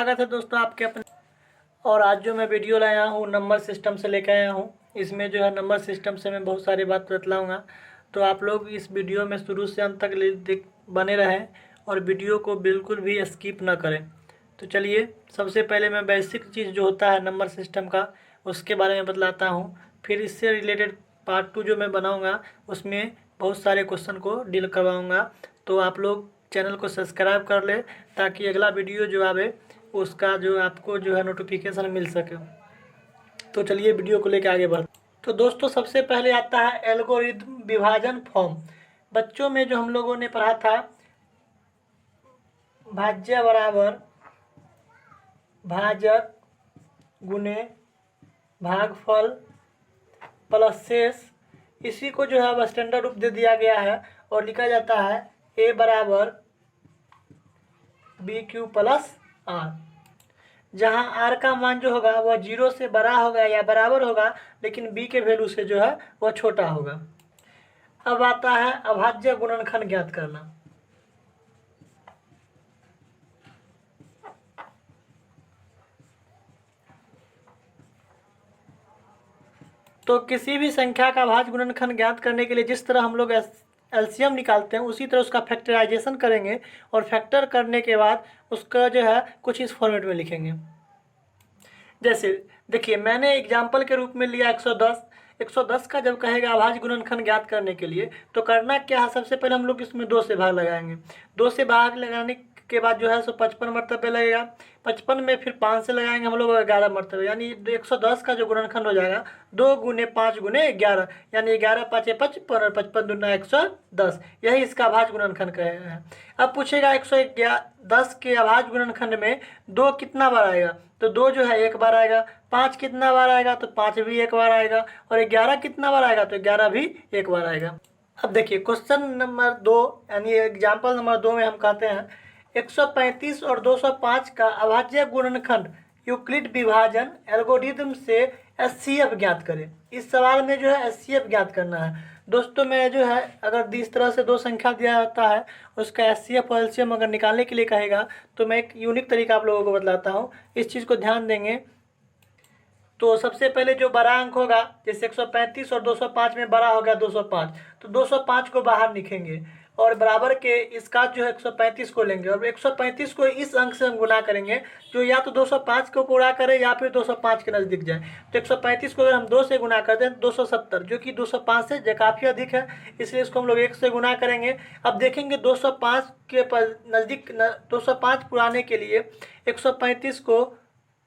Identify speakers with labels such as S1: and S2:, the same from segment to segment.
S1: स्वागत है दोस्तों आपके अपने। और आज जो मैं वीडियो लाया हूँ नंबर सिस्टम से लेकर आया हूँ। इसमें जो है नंबर सिस्टम से मैं बहुत सारी बात बतलाऊँगा, तो आप लोग इस वीडियो में शुरू से अंत तक बने रहें और वीडियो को बिल्कुल भी स्किप ना करें। तो चलिए, सबसे पहले मैं बेसिक चीज़ जो होता है नंबर सिस्टम का उसके बारे में बतलाता हूँ। फिर इससे रिलेटेड पार्ट 2 जो मैं बनाऊँगा उसमें बहुत सारे क्वेश्चन को डील करवाऊँगा। तो आप लोग चैनल को सब्सक्राइब कर ले ताकि अगला वीडियो जो आवे उसका जो आपको जो है नोटिफिकेशन मिल सके। तो चलिए वीडियो को लेकर आगे बढ़। तो दोस्तों सबसे पहले आता है एल्गोरिथम विभाजन फॉर्म। बच्चों में जो हम लोगों ने पढ़ा था भाज्य बराबर भाजक गुने भागफल प्लस शेष, इसी को जो है अब स्टैंडर्ड रूप दे दिया गया है और लिखा जाता है ए बराबर बी क्यू प्लस आर, जहाँ आर का मान जो होगा वह 0 से बड़ा होगा या बराबर होगा, लेकिन बी के वैल्यू से जो है वह छोटा होगा। अब आता है अभाज्य गुणनखंड ज्ञात करना। तो किसी भी संख्या का अभाज्य गुणनखंड ज्ञात करने के लिए जिस तरह हम लोग एलसीएम निकालते हैं उसी तरह उसका फैक्टराइजेशन करेंगे और फैक्टर करने के बाद उसका जो है कुछ इस फॉर्मेट में लिखेंगे। जैसे देखिए, मैंने एग्जाम्पल के रूप में लिया 110। 110 का जब कहेगा अभाज्य गुणनखंड ज्ञात करने के लिए तो करना क्या है, सबसे पहले हम लोग इसमें 2 से भाग लगाएंगे। 2 से भाग लगाने के बाद जो है सो 55 मरतबे लगेगा। 55 में फिर 5 से लगाएंगे हम लोग 11 मरतबे, यानी 110 का जो गुणनखंड हो जाएगा 2 गुने 5 गुने 11, यानी 11 5 55 और 55 दूना 110। यही इसका अभाज्य गुणनखंड है। अब पूछेगा 110 के अभाज्य गुणनखंड में 2 कितना बार आएगा, तो 2 जो है 1 बार आएगा। 5 कितना बार आएगा, तो 5 भी 1 बार आएगा। और 11 कितना बार आएगा, तो 11 भी 1 बार आएगा। अब देखिए क्वेश्चन नंबर 2 यानी एग्जाम्पल नंबर 2 में हम कहते हैं 135 और 205 का अभाज्य गुणनखंड यूक्लिड विभाजन एल्गोरिथम से एचसीएफ ज्ञात करें। इस सवाल में जो है एचसीएफ ज्ञात करना है। दोस्तों मैं जो है अगर इस तरह से 2 संख्या दिया जाता है उसका एचसीएफ और एलसीएम अगर निकालने के लिए कहेगा तो मैं एक यूनिक तरीका आप लोगों को बतलाता हूँ, इस चीज़ को ध्यान देंगे। तो सबसे पहले जो बड़ा अंक होगा, जैसे 135 और 205 में बड़ा हो गया 205, तो 205 को बाहर लिखेंगे और बराबर के इसका जो है 135 को लेंगे और 135 को इस अंक से हम गुना करेंगे जो या तो 205 को पूरा करे या फिर 205 के नज़दीक जाए। तो 135 को अगर हम 2 से गुना कर दें 270, जो कि 205 से काफ़ी अधिक है, इसलिए इसको हम लोग 1 से गुना करेंगे। अब देखेंगे 205 के नज़दीक 205 पुराने के लिए 135 को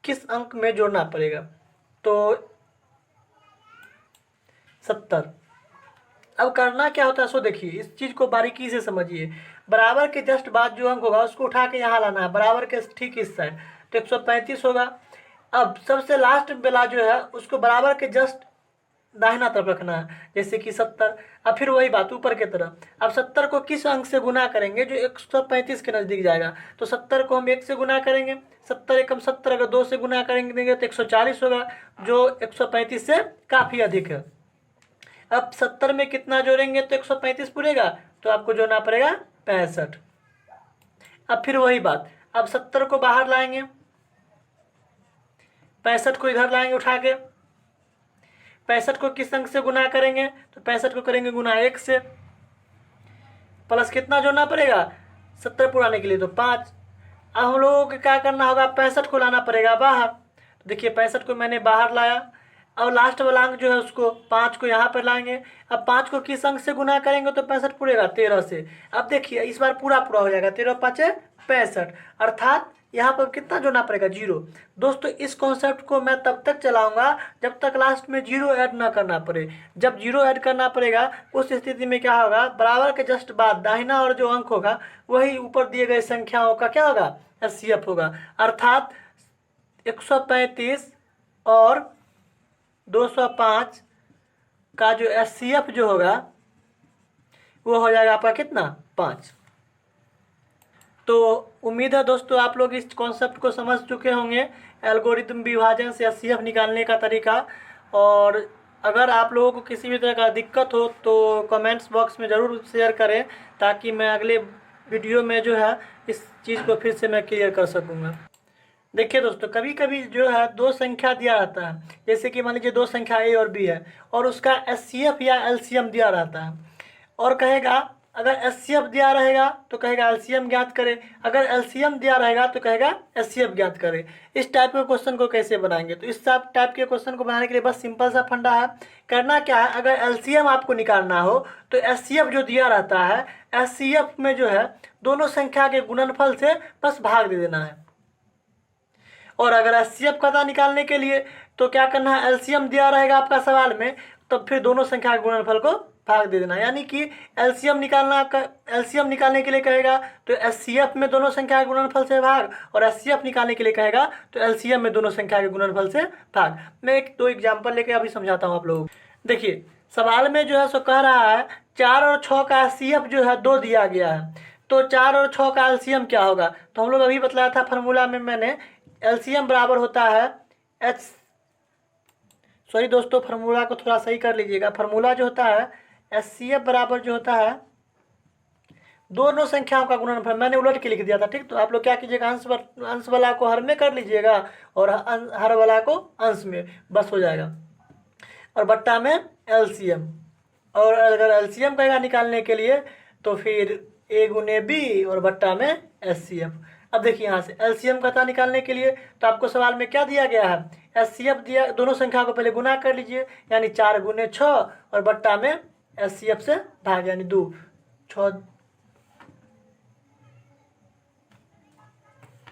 S1: किस अंक में जोड़ना पड़ेगा, तो 70। अब करना क्या होता है सो देखिए, इस चीज़ को बारीकी से समझिए। बराबर के जस्ट बाद जो अंक होगा उसको उठा के यहाँ लाना है, बराबर के ठीक इस साइड, तो 135 होगा। अब सबसे लास्ट वाला जो है उसको बराबर के जस्ट दाहिना तरफ रखना है, जैसे कि 70। अब फिर वही बात ऊपर की तरफ। अब 70 को किस अंक से गुना करेंगे जो 135 के नज़दीक जाएगा, तो 70 को हम 1 से गुना करेंगे। 70 एकम 70, अगर 2 से गुना करेंगे देंगे तो 140 होगा, जो 135 से काफ़ी अधिक है। अब 70 में कितना जोड़ेंगे तो 135 पूरेगा, तो आपको जोड़ना पड़ेगा 65। अब फिर वही बात, अब 70 को बाहर लाएंगे, 65 को इधर लाएंगे उठा के। 65 को किस अंक से गुना करेंगे, तो 65 को करेंगे गुना 1 से, प्लस कितना जोड़ना पड़ेगा 70 पुराने के लिए तो 5। अब हम लोगों को क्या करना होगा, 65 को लाना पड़ेगा बाहर। तो देखिए 65 को मैंने बाहर लाया, और लास्ट वाला अंक जो है उसको 5 को यहाँ पर लाएंगे। अब 5 को किस अंक से गुना करेंगे तो 65 पूरेगा 13 से। अब देखिए इस बार पूरा पूरा हो जाएगा, 13 5 65, अर्थात यहाँ पर कितना जोड़ना पड़ेगा 0। दोस्तों इस कॉन्सेप्ट को मैं तब तक चलाऊंगा जब तक लास्ट में 0 ऐड ना करना पड़े। जब 0 ऐड करना पड़ेगा उस स्थिति में क्या होगा, बराबर के जस्ट बाद दाहिना और जो अंक होगा वही ऊपर दिए गए संख्याओं का क्या होगा, एचसीएफ होगा। अर्थात 135 और 205 का जो एचसीएफ जो होगा वो हो जाएगा आपका कितना, 5। तो उम्मीद है दोस्तों आप लोग इस कॉन्सेप्ट को समझ चुके होंगे, एल्गोरिथम विभाजन से एचसीएफ निकालने का तरीका। और अगर आप लोगों को किसी भी तरह का दिक्कत हो तो कमेंट्स बॉक्स में ज़रूर शेयर करें, ताकि मैं अगले वीडियो में जो है इस चीज़ को फिर से मैं क्लियर कर सकूँगा। देखिए दोस्तों, कभी कभी जो है दो संख्या दिया रहता है, जैसे कि मान लीजिए दो संख्या ए और बी है, और उसका एचसीएफ या एलसीएम दिया रहता है, और कहेगा अगर एचसीएफ दिया रहेगा तो कहेगा एलसीएम ज्ञात करें, अगर एलसीएम दिया रहेगा तो कहेगा एचसीएफ ज्ञात करें। इस टाइप के क्वेश्चन को कैसे बनाएंगे? तो इस टाइप के क्वेश्चन को बनाने के लिए बस सिंपल सा फंडा है। करना क्या है, अगर एलसीएम आपको निकालना हो तो एचसीएफ जो दिया रहता है, एचसीएफ में जो है दोनों संख्या के गुणनफल से बस भाग दे देना है। और अगर एचसीएफ का पता निकालने के लिए तो क्या करना है, एलसीएम दिया रहेगा आपका सवाल में, तो फिर दोनों संख्या के गुणनफल को भाग दे देना। यानी कि एलसीएम निकालने के लिए कहेगा तो एचसीएफ में दोनों संख्या के गुणनफल से भाग, और एचसीएफ निकालने के लिए कहेगा तो एलसीएम में दोनों संख्या के गुणनफल से भाग। मैं एक दो एग्जाम्पल लेके अभी समझाता हूँ आप लोगों को। देखिए सवाल में जो है सो कह रहा है 4 और 6 का एचसीएफ जो है 2 दिया गया है, तो 4 और 6 का एलसीएम क्या होगा? तो हम लोग अभी बताया था फार्मूला में मैंने, एलसीएम बराबर होता है सॉरी दोस्तों, फार्मूला को थोड़ा सही कर लीजिएगा। फार्मूला जो होता है एचसीएफ बराबर जो होता है दोनों संख्याओं का गुणनफल, मैंने उलट के लिख दिया था, ठीक। तो आप लोग क्या कीजिएगा, अंश वाला को हर में कर लीजिएगा और हर वाला को अंश में, बस हो जाएगा। और बट्टा में एलसीएम, और अगर एलसीएम कहेगा निकालने के लिए तो फिर ए गुने बी और बट्टा में एचसीएफ। अब देखिए यहाँ से एलसीएम का पता निकालने के लिए तो आपको सवाल में क्या दिया गया है, एचसीएफ दिया, दोनों संख्या को पहले गुना कर लीजिए, यानी 4 गुने 6 और बट्टा में एचसीएफ से भाग, यानी 2 6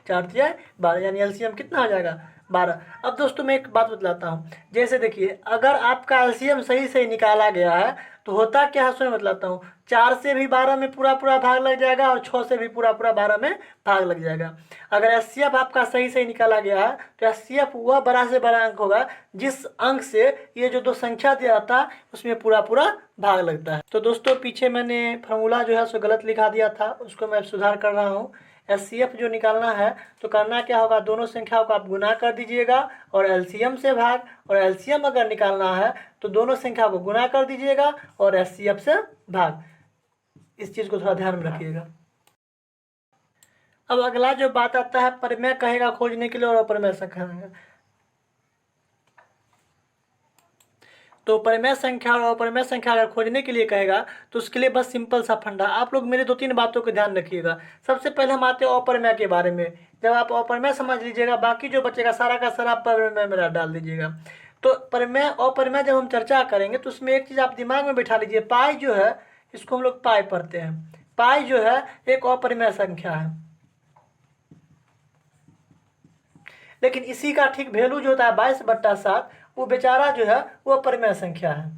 S1: 4 दिया 12, यानी एलसीएम कितना हो जाएगा 12। अब दोस्तों मैं एक बात बतलाता हूँ, जैसे देखिए अगर आपका एलसीएम सही से निकाला गया है तो होता क्या है सुन बतलाता हूँ, 4 से भी 12 में पूरा पूरा भाग लग जाएगा और 6 से भी पूरा पूरा 12 में भाग लग जाएगा। अगर एचसीएफ आपका सही से निकाला गया है तो एचसीएफ वह बड़ा से बड़ा अंक होगा जिस अंक से ये जो दो संख्या दिया था उसमें पूरा पूरा भाग लगता है। तो दोस्तों पीछे मैंने फार्मूला जो है सो गलत लिखा दिया था, उसको मैं सुधार कर रहा हूँ। एचसीएफ जो निकालना है तो करना क्या होगा, दोनों संख्याओं को आप गुना कर दीजिएगा और एलसीएम से भाग, और एलसीएम अगर निकालना है तो दोनों संख्या को गुना कर दीजिएगा और एचसीएफ से भाग। इस चीज़ को थोड़ा ध्यान में रखिएगा। अब अगला जो बात आता है, परिमेय कहेगा खोजने के लिए और अपरिमेय संख्या। तो परिमेय संख्या और अपरिमेय संख्या अगर खोजने के लिए कहेगा तो उसके लिए बस सिंपल सा फंडा, आप लोग मेरे 2-3 बातों को ध्यान रखिएगा। सबसे पहले हम आते हैं अपरिमेय के बारे में। जब आप अपरिमेय समझ लीजिएगा, बाकी जो बचेगा सारा का सारा परिमेय में डाल दीजिएगा। तो परिमेय अपरिमेय जब हम चर्चा करेंगे तो उसमें एक चीज़ आप दिमाग में बैठा लीजिए, पाई जो है इसको हम लोग पाई पढ़ते हैं। पाई जो है एक अपरिमेय संख्या है, लेकिन इसी का ठीक वैल्यू जो होता है 22/7, वो बेचारा जो है वो अपरिमेय संख्या है।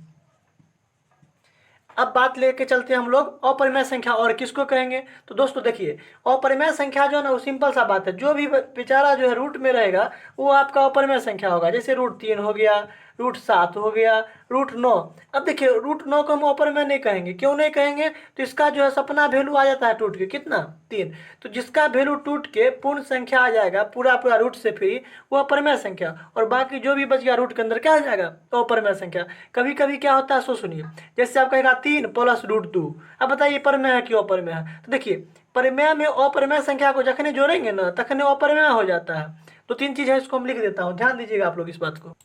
S1: अब बात लेके चलते हैं हम लोग अपरिमेय संख्या और किसको कहेंगे। तो दोस्तों देखिए अपरिमेय संख्या जो है ना वो सिंपल सा बात है, जो भी बेचारा जो है रूट में रहेगा वो आपका अपरिमेय संख्या होगा। जैसे √3 हो गया, √7 हो गया, √9। अब देखिए √9 को हम अपरिमेय नहीं कहेंगे, क्यों नहीं कहेंगे, तो इसका जो है सपना वैल्यू आ जाता है टूट के कितना 3, तो जिसका वैल्यू टूट के पूर्ण संख्या आ जाएगा पूरा पूरा रूट से फ्री, वो अपरिमेय संख्या, और बाकी जो भी बच गया रूट के अंदर क्या आ जाएगा तो अपरिमेय संख्या। कभी कभी क्या होता है सो सुनिए, जैसे आप कहेगा 3 + √2, अब बताइए परिमेय है क्यों अपरिमेय है। तो देखिए परिमेय में अपरिमेय संख्या को जखने जोड़ेंगे ना तखने अपरिमेय हो जाता है। तो 3 चीज़ है, इसको हम लिख देता हूँ, ध्यान दीजिएगा आप लोग इस बात को।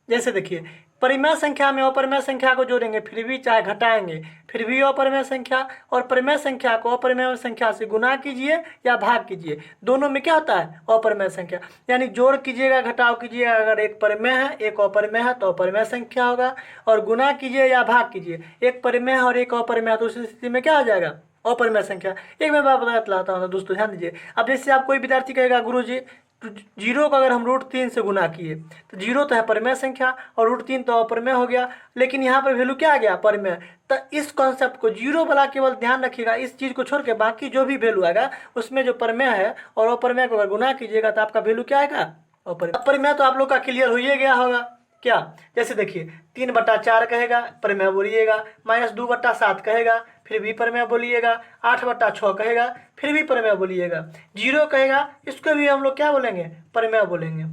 S1: जैसे देखिए परिमेय संख्या में अपरिमेय संख्या को जोड़ेंगे फिर भी, चाहे घटाएंगे फिर भी अपरिमेय संख्या, और परिमेय संख्या को अपरिमेय संख्या से गुना कीजिए या भाग कीजिए, दोनों में क्या होता है अपरिमेय संख्या। यानी जोड़ कीजिएगा घटाव कीजिएगा, अगर एक परिमेय है एक अपरिमेय है तो अपरिमेय संख्या होगा, और गुना कीजिए या भाग कीजिए, एक परिमेय है और एक अपरिमेय है तो उस स्थिति में क्या हो जाएगा अपरिमेय संख्या। एक मैं बात बतलाता हूँ दोस्तों, ध्यान दीजिए। अब जैसे आप कोई विद्यार्थी कहेगा गुरुजी तो 0 को अगर हम √3 से गुना किए तो 0 तो है परिमेय संख्या और √3 तो अपरिमेय हो गया, लेकिन यहाँ पर वैल्यू क्या आ गया परिमेय। तो इस कॉन्सेप्ट को 0 वाला केवल ध्यान रखिएगा, इस चीज़ को छोड़ के बाकी जो भी वैल्यू आएगा उसमें जो परिमेय है और अपरिमेय को अगर गुना कीजिएगा तो आपका वैल्यू क्या आएगा अपरिमेय। तो आप लोग का क्लियर हो ही गया होगा क्या। जैसे देखिए 3/4 कहेगा परिमेय बोलिएगा, -2/7 कहेगा फिर भी परिमेय बोलिएगा, 8/6 कहेगा फिर भी परिमेय बोलिएगा, 0 कहेगा इसको भी हम लोग क्या बोलेंगे परिमेय बोलेंगे।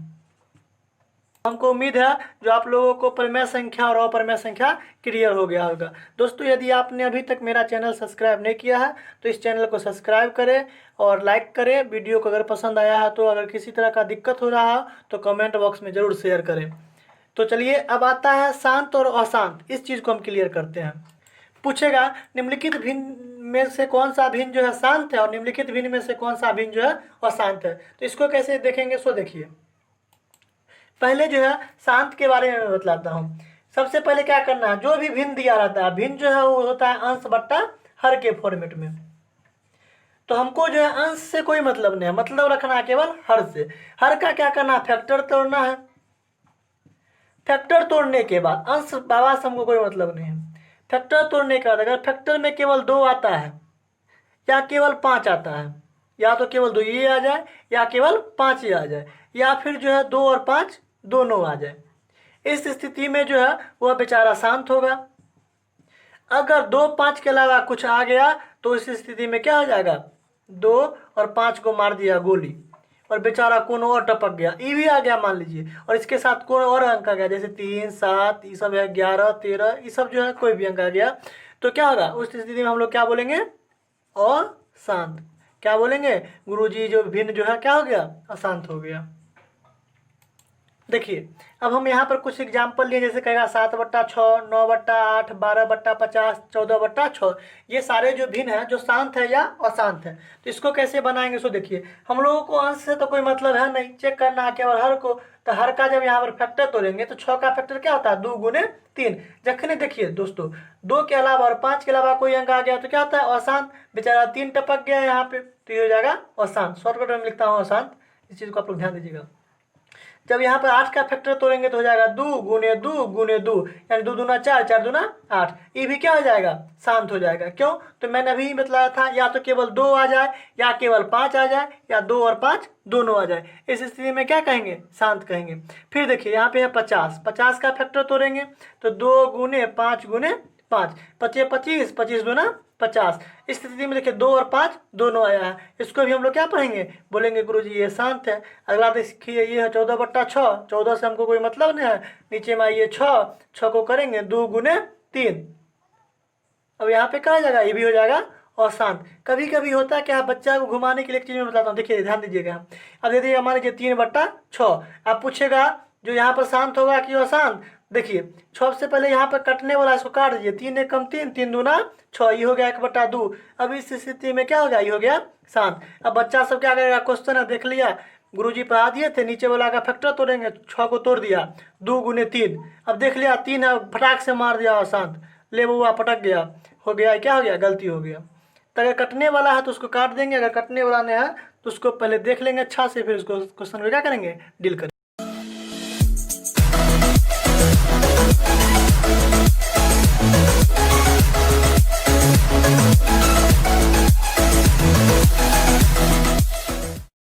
S1: हमको उम्मीद है जो आप लोगों को परिमेय संख्या और अपरिमेय संख्या क्लियर हो गया होगा। दोस्तों, यदि आपने अभी तक मेरा चैनल सब्सक्राइब नहीं किया है तो इस चैनल को सब्सक्राइब करें और लाइक करें। वीडियो को अगर पसंद आया है तो अगर किसी तरह का दिक्कत हो रहा है तो कमेंट बॉक्स में ज़रूर शेयर करें। तो चलिए, अब आता है शांत और अशांत। इस चीज़ को हम क्लियर करते हैं। पूछेगा निम्नलिखित भिन्न में से कौन सा भिन्न जो है शांत है और निम्नलिखित भिन्न में से कौन सा भिन्न जो है अशांत है। तो इसको कैसे देखेंगे, सो देखिए। पहले जो है शांत के बारे में बतलाता हूँ। सबसे पहले क्या करना है, जो भी भिन्न दिया रहता है, भिन्न जो है वो होता है अंश बट्टा हर के फॉर्मेट में। तो हमको जो है अंश से कोई मतलब नहीं है, मतलब रखना है केवल हर से। हर का क्या करना है, फैक्टर तोड़ना है। फैक्टर तोड़ने के बाद अंश बाबा से हमको कोई मतलब नहीं है। फैक्टर तोड़ने के बाद अगर फैक्टर में केवल 2 आता है या केवल 5 आता है, या तो केवल 2 ये आ जाए या केवल 5 ये आ जाए, या फिर जो है 2 और 5 दोनों आ जाए, इस स्थिति में जो है वह बेचारा शांत होगा। अगर 2 5 के अलावा कुछ आ गया तो इस स्थिति में क्या हो जाएगा, 2 और 5 को मार दिया गोली और बेचारा कौन और टपक गया, ई भी आ गया मान लीजिए, और इसके साथ कौन और अंक आ गया, जैसे 3 7 ये सब है, 11 13 ये सब जो है कोई भी अंक आ गया, तो क्या होगा उस स्थिति में हम लोग क्या बोलेंगे, अशांत। क्या बोलेंगे, गुरुजी जो भिन्न जो है क्या हो गया, अशांत हो गया। देखिए, अब हम यहाँ पर कुछ एग्जाम्पल लिए, जैसे कहेगा 7/6, 9/8, 12/50, 14/6। ये सारे जो भिन्न हैं जो शांत है या अशांत है। तो इसको कैसे बनाएंगे, सो देखिए। हम लोगों को अंश से तो कोई मतलब है नहीं, चेक करना है केवल हर को। तो हर का जब यहाँ पर फैक्टर तोड़ेंगे तो 6 का फैक्टर क्या होता है, 2 × 3। जखने देखिए दोस्तों 2 के अलावा और 5 के अलावा कोई अंक आ गया तो क्या होता है, अशांत। बेचारा 3 टपक गया यहाँ पे, तो ये हो जाएगा अशांत। शॉर्टकट में लिखता हूँ अशांत, इस चीज़ को आप लोग ध्यान दीजिएगा। जब यहाँ पर 8 का फैक्टर तोड़ेंगे तो हो जाएगा 2 × 2 × 2, यानी 2 दूना 4, 4 दूना 8। ये भी क्या हो जाएगा, शांत हो जाएगा। क्यों, तो मैंने अभी बतलाया था, या तो केवल 2 आ जाए या केवल 5 आ जाए या 2 और 5 दोनों आ जाए, इस स्थिति में क्या कहेंगे, शांत कहेंगे। फिर देखिए यहाँ पे है 50, 50 का फैक्टर तोड़ेंगे तो 2 × 5 × 5, 25 25, 25 दूना 50। इस स्थिति में देखिए 2 और 5 दोनों आया है, इसको भी हम लोग क्या पढ़ेंगे, बोलेंगे गुरुजी ये शांत है। अगला देखिए ये है 14/6, 14 से हमको कोई मतलब नहीं है। नीचे में आइए 6 को करेंगे 2 × 3। अब यहाँ पे क्या हो जाएगा, ये भी हो जाएगा अशांत। कभी कभी होता है क्या, बच्चा को घुमाने के लिए एक चीज़ मैं बताता हूँ, देखिए ध्यान दीजिएगा। अब देखिए हमारे जो 3/6, आप पूछेगा जो यहाँ पर शांत होगा कि अशांत। देखिए सबसे पहले यहाँ पर कटने वाला इसको काट दीजिए, 3 × 1 = 3, 3 दूना 6, ये हो गया 1/2। अब इस स्थिति में क्या हो गया, ये हो गया शांत। अब बच्चा सब क्या करेगा, क्वेश्चन है देख लिया, गुरुजी पढ़ा दिए थे, नीचे वाला का फैक्टर तोड़ेंगे, 6 को तोड़ दिया, 2 × 3। अब देख लिया 3 है, फटाक से मार दिया अशांत, ले बुआ पटक गया, हो गया क्या हो गया, गलती हो गया। तो अगर कटने वाला है तो उसको काट देंगे, अगर कटने वाला नहीं है तो उसको पहले देख लेंगे अच्छा से, फिर उसको क्वेश्चन को क्या करेंगे, डील करेंगे।